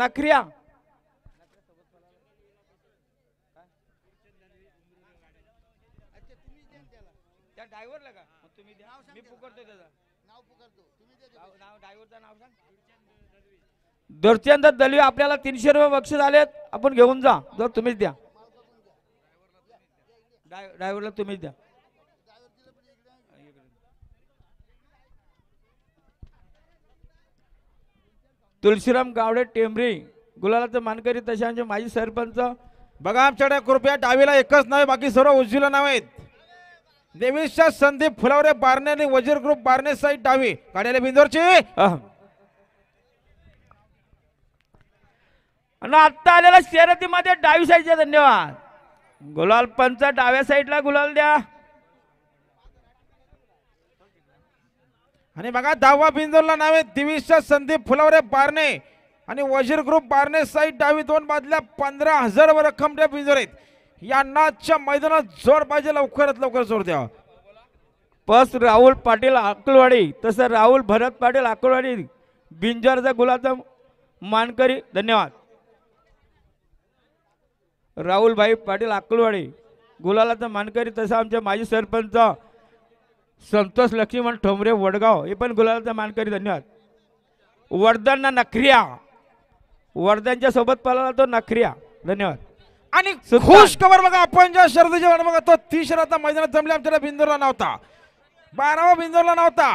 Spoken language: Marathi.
नखऱ्या त्या ड्रायव्हरला का तुम्ही द्या मी पुकारतो त्याचं नाव पुकारतो तुम्ही नाव ड्रायव्हरचं नाव सांग दुर्चंद दलवी आपल्याला 300 रुपये बक्षीस आलेत आपण घेऊन जा जर तुम्हीच द्या ड्रायव्हरला तुम्हीच द्या तुलसीराम गावडे टेंबरी गुलालाचं मानकरी तशांचे माजी सरपंच बघा आमच्याकडे कृपया डावीला एकच नाव बाकी सर्व उजवीला नाव आहेत देवीच्या संदीप फुलावरे बारणे आणि वजीर ग्रुप बारणे साईड डावी काढायला बिंदोरची आणि आता आलेल्या शर्यतीमध्ये डावी साईडचे धन्यवाद गुलाल पंच डाव्या साईडला गुलाल द्या आणि बघा 10वा बिंदोरला नाव आहे दिविशा संदीप फुलावरे बारणे आणि वजीर ग्रुप बारणे साईड डावी दोन बाजूला 15,000 वर रक्कम द्या बिंदोर आहेत या नाचच्या मैदानात जोर पाहिजे लवकरात लवकर जोर द्या पस राहुल पाटील अकलवाडी तसं राहुल भरत पाटील अकलवाडी बिंजरचा गुलाचा मानकरी धन्यवाद राहुल भाई पाटील अकलवाडी गुलालाचा मानकरी तसं आमचे माजी सरपंच संतोष लक्ष्मण ठोंबरे वडगाव हे पण गुलालाचा मानकरी धन्यवाद वर्धन नखऱ्या वर्धनच्या सोबत पळाला तो नखऱ्या धन्यवाद आणि खुश खबर बघा आपण ज्या शर्यतीची वाट बघा तो 30 मैदानात जमले आमच्या बिंदोरला नव्हता 12वा बिंदोरला नव्हता